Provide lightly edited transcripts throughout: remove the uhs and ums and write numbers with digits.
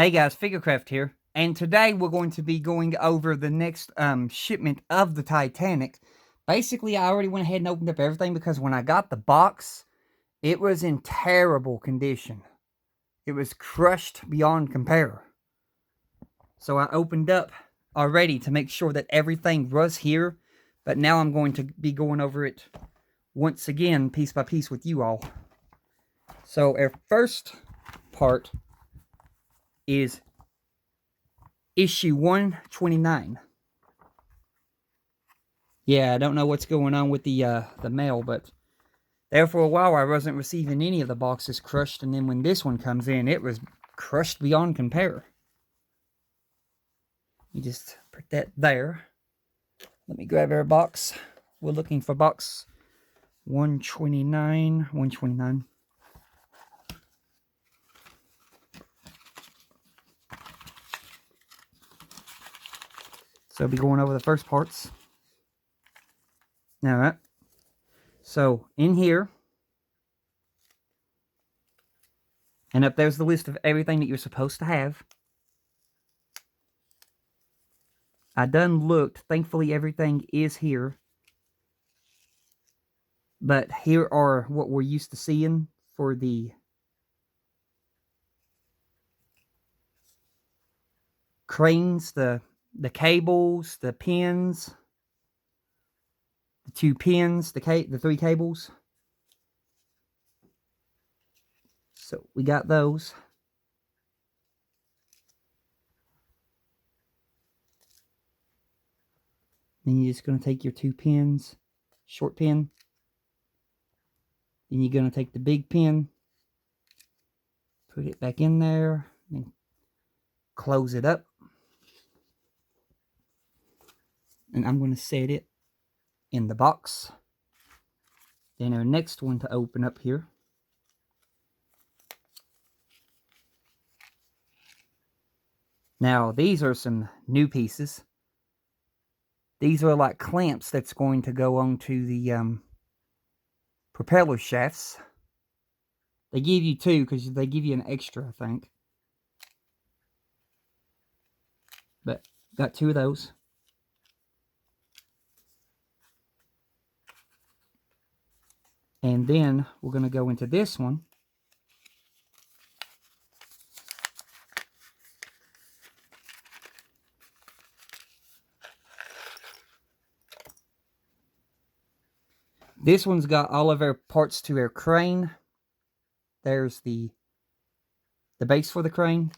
Hey guys, Figurecraft here, and today we're going to be going over the next shipment of the Titanic. Basically, I already went ahead and opened up everything because when I got the box, it was in terrible condition. It was crushed beyond compare. So I opened up already to make sure that everything was here, but now I'm going to be going over it once again, piece by piece with you all. So our first part is issue 129. Yeah, I don't know what's going on with the mail, but there for a while I wasn't receiving any of the boxes crushed, and then when this one comes in, it was crushed beyond compare. You just put that there. Let me grab our box. We're looking for box 129. 129. So I'll be going over the first parts. Alright. So in here, and up there's the list of everything that you're supposed to have. I done looked. Thankfully, everything is here. But here are what we're used to seeing for the cranes, the cables, the pins, the 2 pins, the 3 cables. So we got those. Then you're just going to take your 2 pins, short pin. Then you're going to take the big pin, put it back in there, and close it up. And I'm going to set it in the box. Then our next one to open up here. Now, these are some new pieces. These are like clamps that's going to go onto the propeller shafts. They give you 2 because they give you an extra, I think. But got 2 of those. And then we're going to go into this one. This one's got all of our parts to our crane. There's the base for the crane.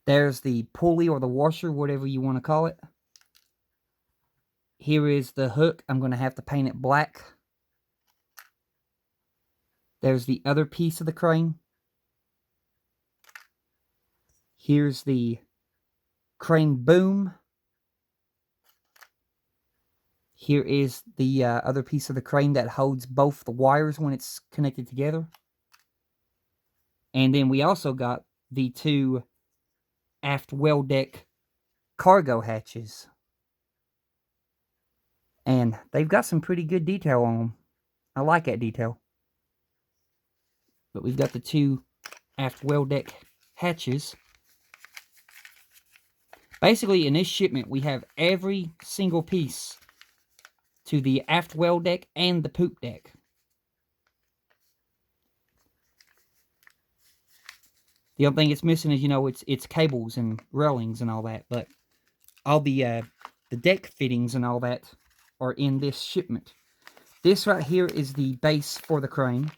There's the pulley or the washer, whatever you want to call it. Here is the hook. I'm going to have to paint it black. There's the other piece of the crane. Here's the crane boom. Here is the other piece of the crane that holds both the wires when it's connected together. And then we also got the 2 aft well deck cargo hatches. And they've got some pretty good detail on them. I like that detail. But we've got the 2 aft well deck hatches. Basically, in this shipment, we have every single piece to the aft well deck and the poop deck. The only thing it's missing is, it's cables and railings and all that. But all the deck fittings and all that are in this shipment. This right here is the base for the crane.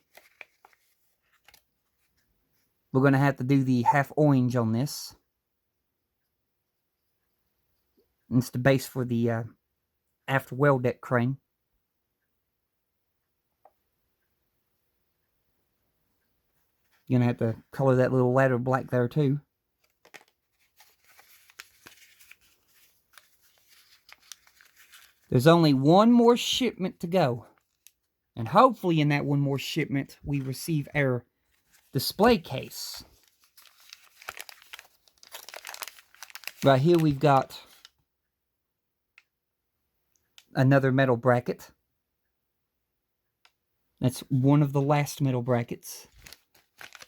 We're going to have to do the half orange on this. And it's the base for the aft well deck crane. You're going to have to color that little ladder black there too. There's only one more shipment to go. And hopefully in that one more shipment, we receive our display case. Right here we've got another metal bracket. That's one of the last metal brackets.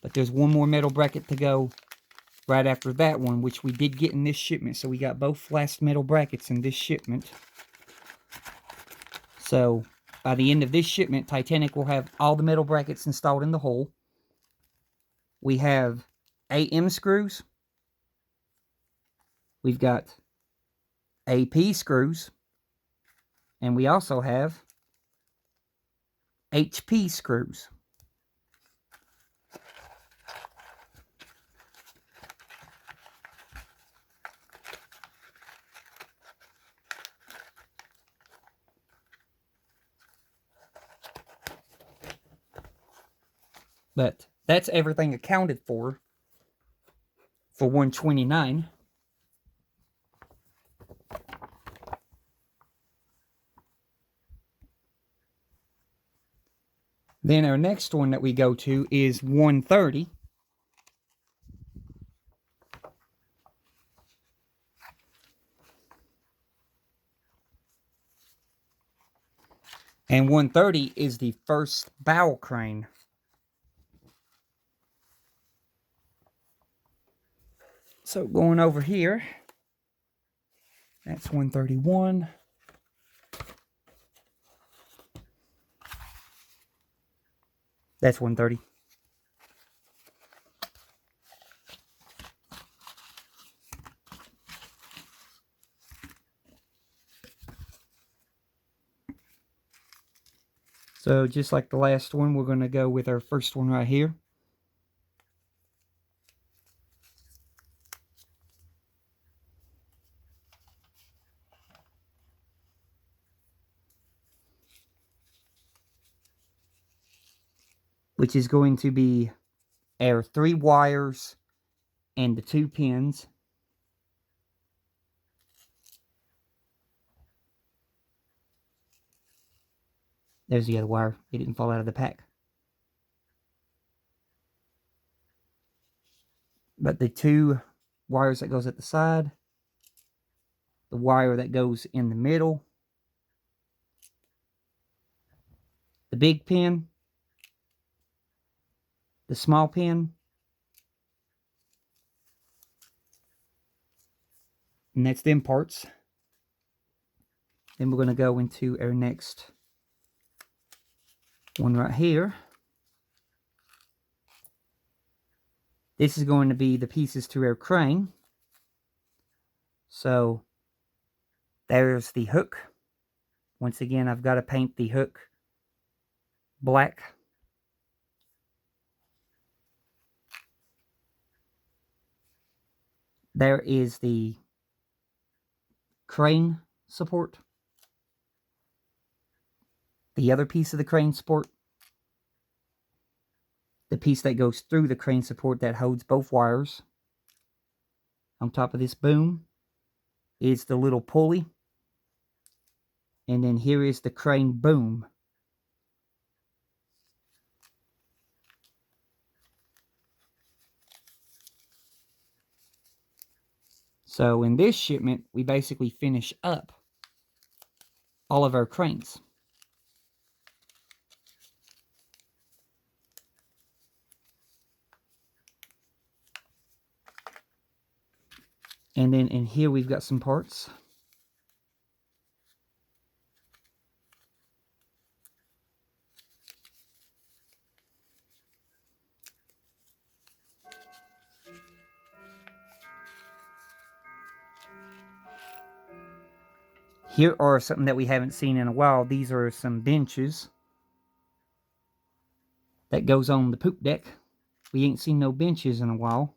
But there's one more metal bracket to go right after that one, which we did get in this shipment. So we got both last metal brackets in this shipment. So by the end of this shipment, Titanic will have all the metal brackets installed in the hull. We have AM screws. We've got AP screws. And we also have HP screws. But that's everything accounted for $129. Then our next one that we go to is $130. And $130 is the first bow crane. So going over here, that's $131. That's $130. So just like the last one, we're going to go with our first one right here. Which is going to be our 3 wires and the 2 pins. There's the other wire. It didn't fall out of the pack. But the 2 wires that goes at the side, the wire that goes in the middle, the big pin, the small pin, and that's them parts. Then we're going to go into our next one right here. This is going to be the pieces to our crane. So there's the hook. Once again, I've got to paint the hook black. There is the crane support. The other piece of the crane support. The piece that goes through the crane support that holds both wires. On top of this boom is the little pulley. And then here is the crane boom. So in this shipment, we basically finish up all of our cranes. And then in here we've got some parts. Here are something that we haven't seen in a while. These are some benches that goes on the poop deck. We ain't seen no benches in a while.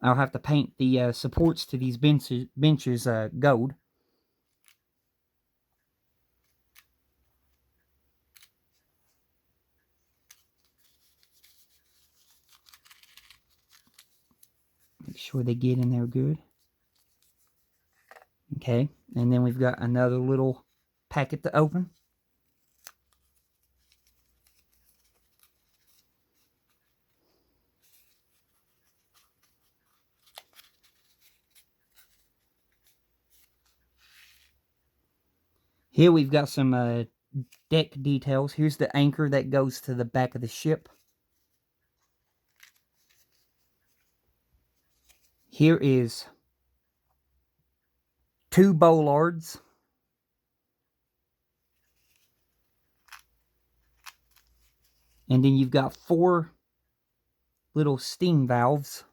I'll have to paint the supports to these benches gold. Make sure they get in there good. Okay, and then we've got another little packet to open. Here we've got some deck details. Here's the anchor that goes to the back of the ship. Here is 2 bollards. And then you've got 4 little steam valves.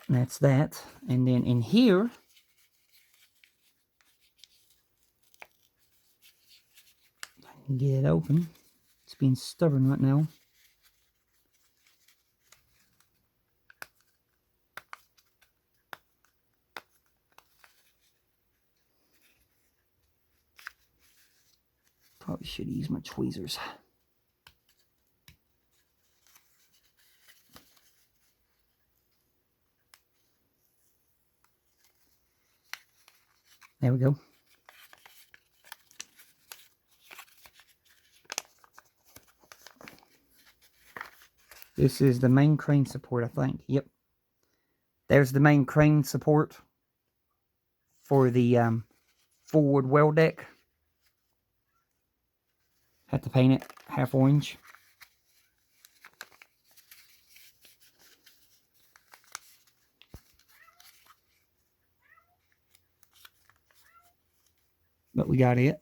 And that's that. And then in here, I can get it open. It's being stubborn right now. Probably should use my tweezers. There we go. This is the main crane support, I think. Yep. There's the main crane support for the forward well deck. Had to paint it half orange. But we got it.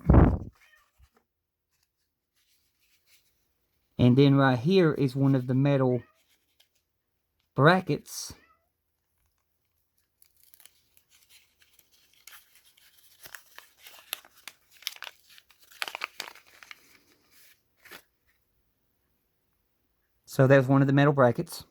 And then right here is one of the metal brackets. So there's one of the metal brackets.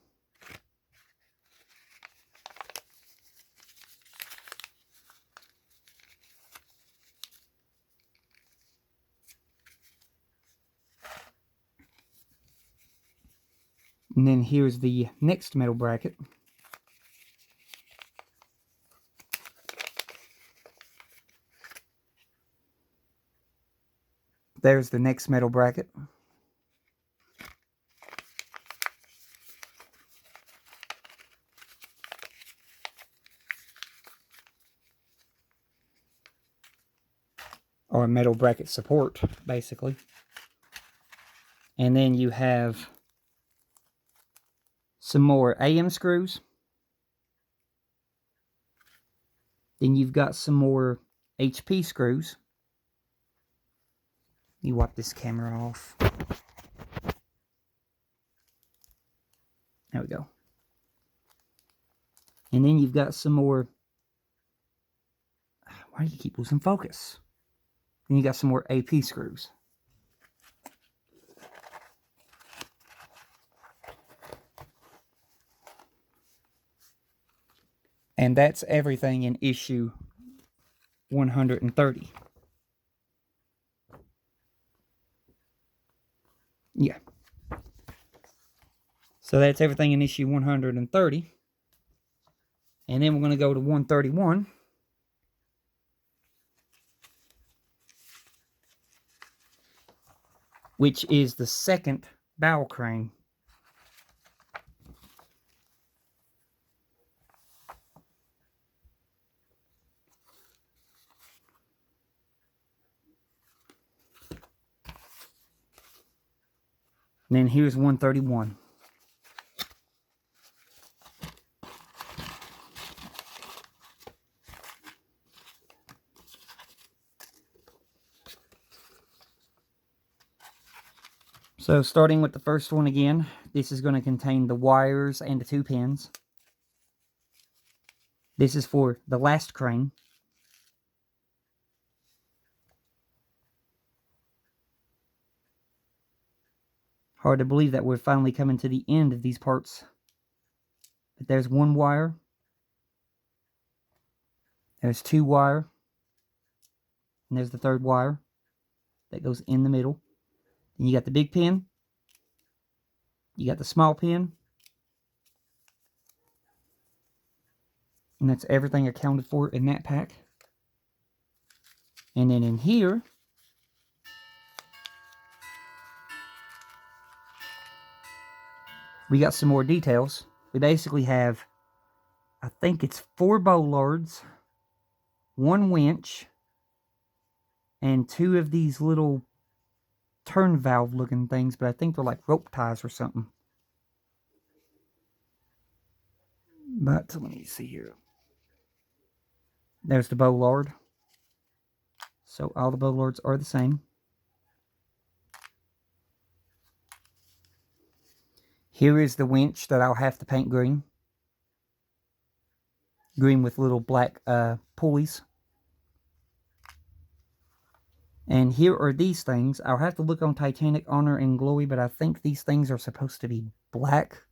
And then here's the next metal bracket. There's the next metal bracket. Or metal bracket support, basically. And then you have some more AM screws. Then you've got some more HP screws. You wipe this camera off. There we go. And then you've got some more... Why do you keep losing focus? Then you got some more AP screws. And that's everything in issue 130. Yeah. So that's everything in issue 130. And then we're going to go to 131. Which is the second bow crane. And then here's 131. So starting with the first one again, this is going to contain the wires and the 2 pins. This is for the last crane. Hard to believe that we're finally coming to the end of these parts. But there's 1 wire. There's 2 wire. And there's the 3rd wire that goes in the middle. Then you got the big pin. You got the small pin. And that's everything accounted for in that pack. And then in here, we got some more details. We basically have, I think it's 4 bollards, 1 winch, and 2 of these little turn valve looking things, but I think they're like rope ties or something. But let me see here. There's the bollard. So all the bollards are the same. Here is the winch that I'll have to paint green. Green with little black pulleys. And here are these things. I'll have to look on Titanic, Honor, and Glory, but I think these things are supposed to be black.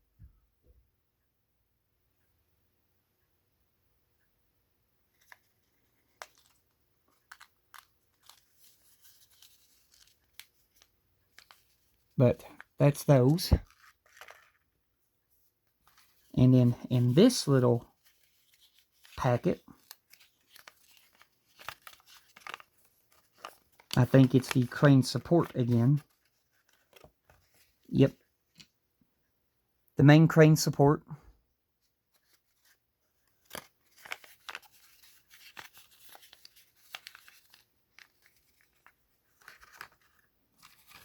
But that's those. And then in this little packet, I think it's the crane support again. Yep. The main crane support.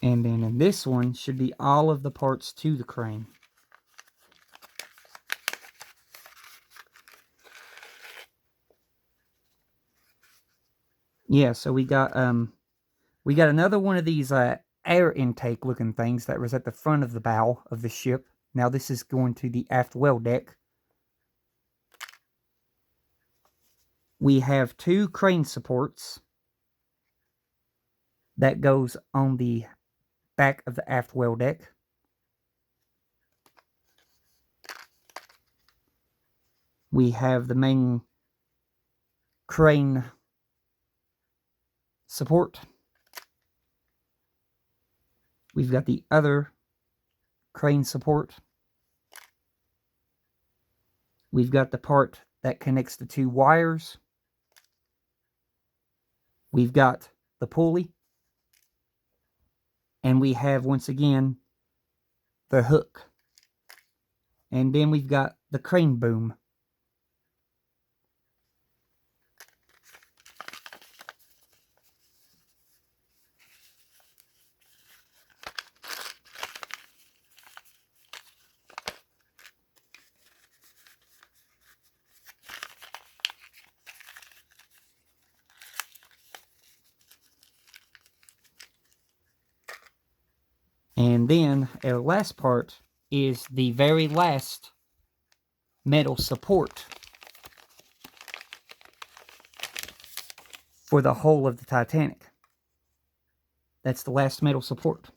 And then in this one should be all of the parts to the crane. Yeah, so we got another one of these air intake looking things that was at the front of the bow of the ship. Now this is going to the aft well deck. We have 2 crane supports that goes on the back of the aft well deck. We have the main crane support. We've got the other crane support. We've got the part that connects the 2 wires. We've got the pulley. And we have, once again, the hook. And then we've got the crane boom. And then our last part is the very last metal support for the hull of the Titanic. That's the last metal support.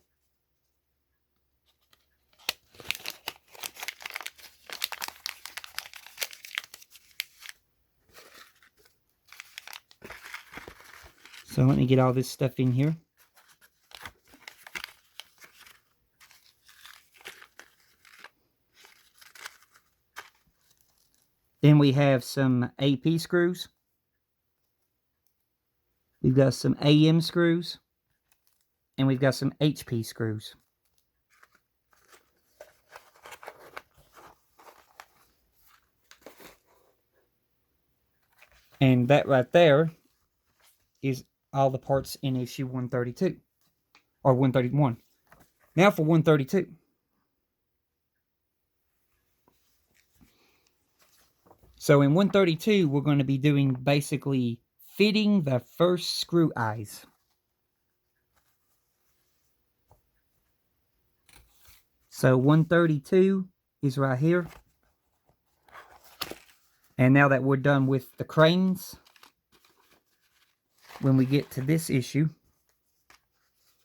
So let me get all this stuff in here. Then we have some AP screws. We've got some AM screws. And we've got some HP screws. And that right there is all the parts in issue 132. Or 131. Now for 132. So in 132, we're going to be doing basically fitting the first screw eyes. So 132 is right here. And now that we're done with the cranes, when we get to this issue,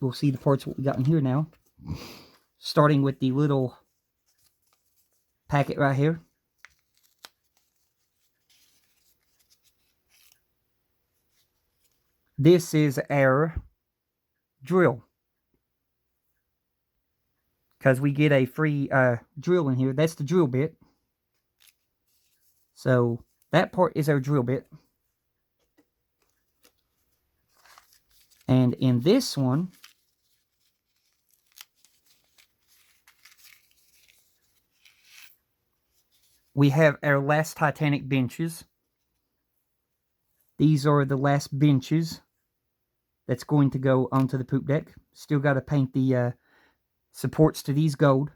we'll see the parts what we got in here now. Starting with the little packet right here. This is our drill. Because we get a free drill in here. That's the drill bit. So That part is our drill bit. And in this one, we have our last Titanic benches. These are the last benches that's going to go onto the poop deck. Still got to paint the supports to these gold.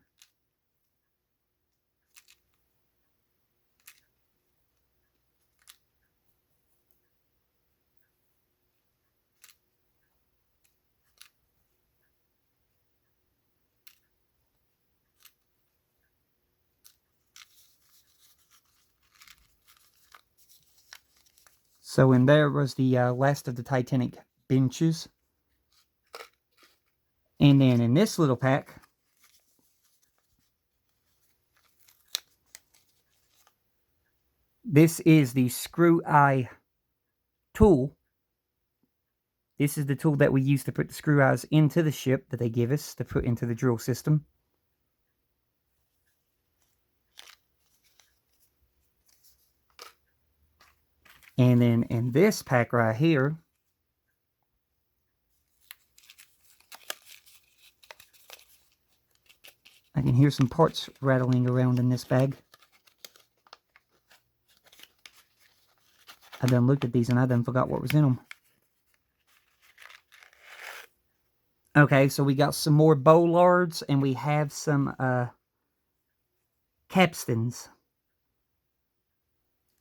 So in there was the last of the Titanic benches. And then in this little pack, this is the screw eye tool. This is the tool that we use to put the screw eyes into the ship that they give us to put into the drill system. And then in this pack right here, I can hear some parts rattling around in this bag. I done looked at these and I done forgot what was in them. Okay, so we got some more bollards and we have some capstans.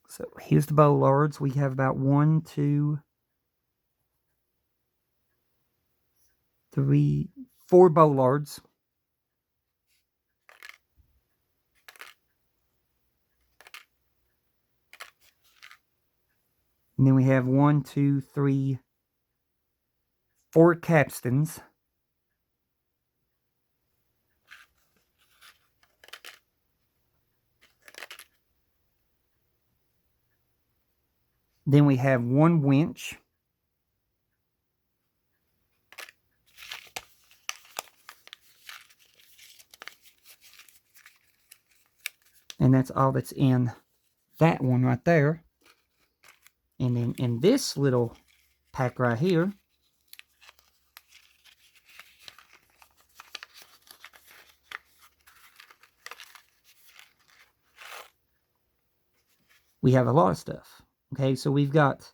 So here's the bollards. We have about 1, 2, 3, 4 bollards. And then we have 1, 2, 3, 4 capstans. Then we have 1 winch. And that's all that's in that one right there. And then in this little pack right here, we have a lot of stuff. Okay, so we've got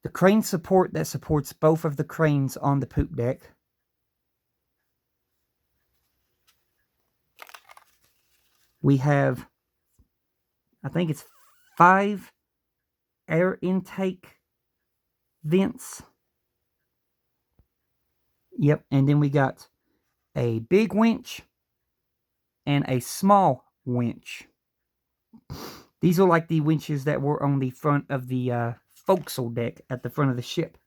the crane support that supports both of the cranes on the poop deck. We have, I think it's 5 air intake vents. Yep, and then we got a big winch and a small winch. These are like the winches that were on the front of the forecastle deck at the front of the ship.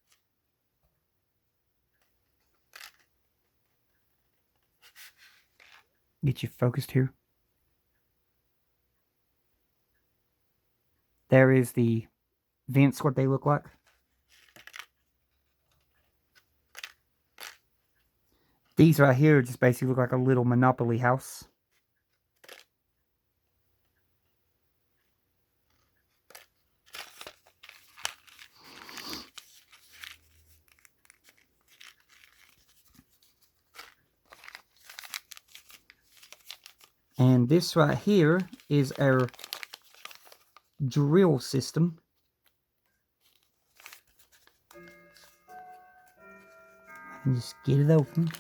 Get you focused here. There is the vents, what they look like. These right here just basically look like a little Monopoly house. And this right here is our drill system. And just get it open.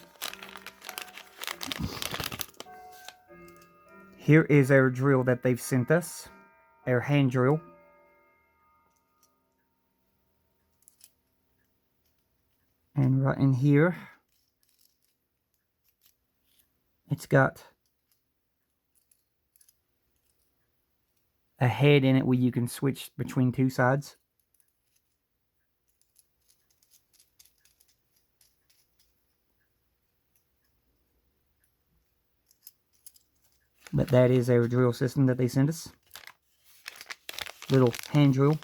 Here is our drill that they've sent us, our hand drill. And right in here, it's got a head in it where you can switch between 2 sides. But that is our drill system that they sent us. Little hand drill.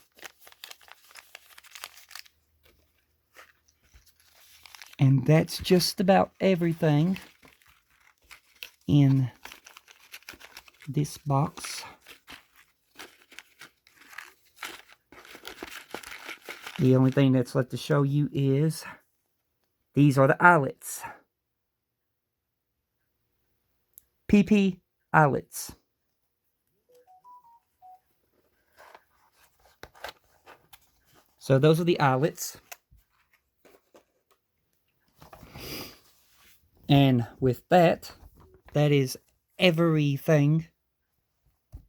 And that's just about everything in this box. The only thing that's left to show you is these are the eyelets. PP eyelets. So those are the eyelets. And with that, that is everything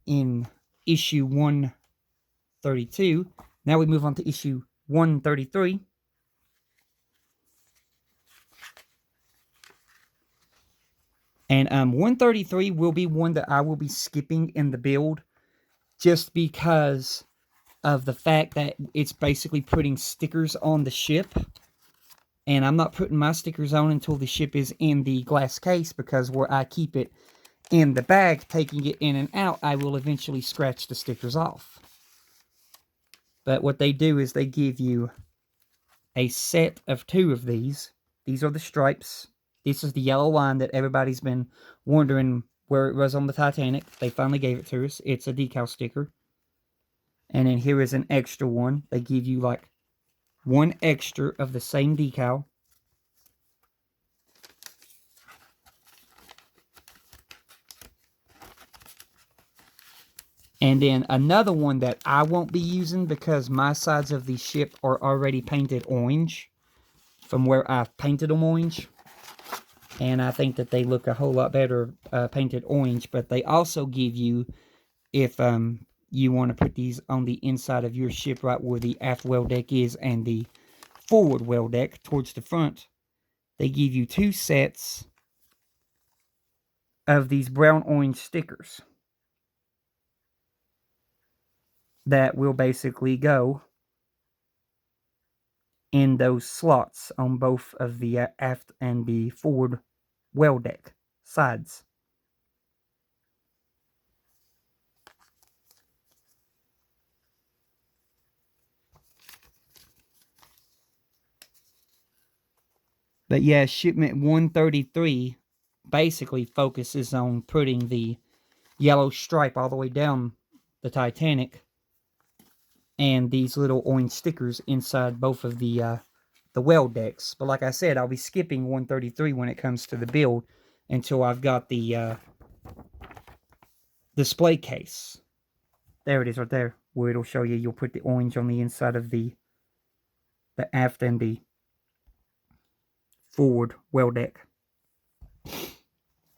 in issue 132. Now we move on to issue 133. And 133 will be one that I will be skipping in the build just because of the fact that it's basically putting stickers on the ship. And I'm not putting my stickers on until the ship is in the glass case, because where I keep it in the bag, taking it in and out, I will eventually scratch the stickers off. But what they do is they give you a set of 2 of these. These are the stripes. This is the yellow line that everybody's been wondering where it was on the Titanic. They finally gave it to us. It's a decal sticker. And then here is an extra one. They give you like one extra of the same decal. And then another one that I won't be using because my sides of the ship are already painted orange from where I've painted them orange. And I think that they look a whole lot better painted orange. But they also give you, if you want to put these on the inside of your ship, right where the aft well deck is and the forward well deck towards the front, they give you 2 sets of these brown orange stickers that will basically go in those slots on both of the aft and the forward well deck sides. But yeah, shipment 133 basically focuses on putting the yellow stripe all the way down the Titanic and these little orange stickers inside both of the well decks. But like I said, I'll be skipping 133 when it comes to the build until I've got the display case. There it is right there, where it'll show you. You'll put the orange on the inside of the aft and the forward well deck.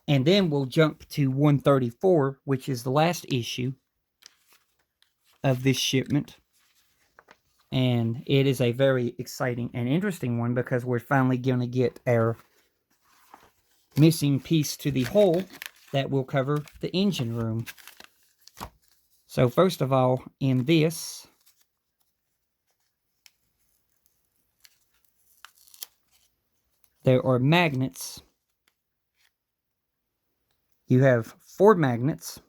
And then we'll jump to 134, which is the last issue of this shipment. And it is a very exciting and interesting one because we're finally going to get our missing piece to the hull that will cover the engine room. So first of all, in this, there are magnets. You have 4 magnets.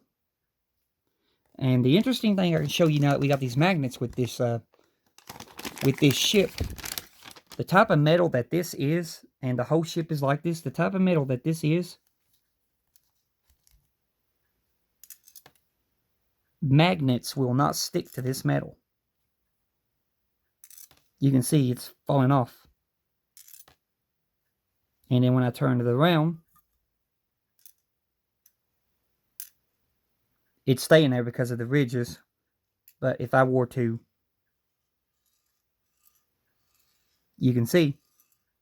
And the interesting thing I can show you now that we got these magnets with this ship, the type of metal that this is, and the whole ship is like this, the type of metal that this is, magnets will not stick to this metal. You can see it's falling off. And then when I turn it around, it's staying there because of the ridges. But if I were to, you can see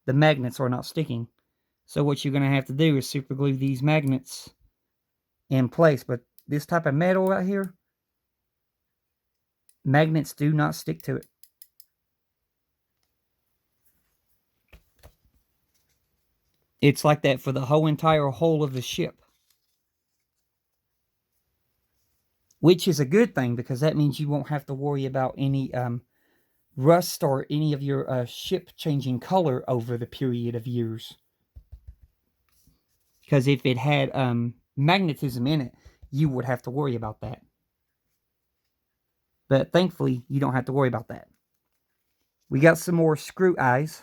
the magnets are not sticking. So what you're going to have to do is super glue these magnets in place. But this type of metal right here, magnets do not stick to it. It's like that for the whole entire hull of the ship. Which is a good thing, because that means you won't have to worry about any rust or any of your ship changing color over the period of years. Because if it had magnetism in it, you would have to worry about that. But thankfully, you don't have to worry about that. We got some more screw eyes.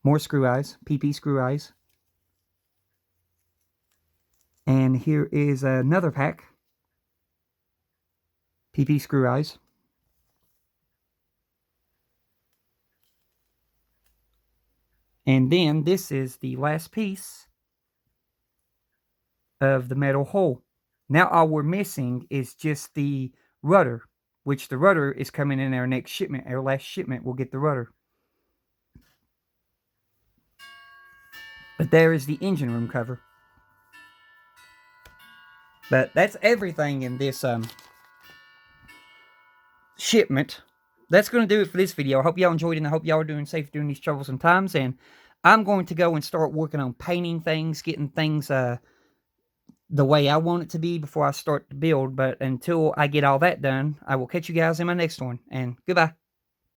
More screw eyes, PP screw eyes. And here is another pack. PP screw eyes. And then this is the last piece of the metal hull. Now all we're missing is just the rudder, which the rudder is coming in our next shipment. Our last shipment will get the rudder. But there is the engine room cover. But that's everything in this shipment. That's going to do it for this video. I hope y'all enjoyed it, and I hope y'all are doing safe during these troublesome times. And I'm going to go and start working on painting things, getting things the way I want it to be before I start to build. But until I get all that done, I will catch you guys in my next one. And goodbye.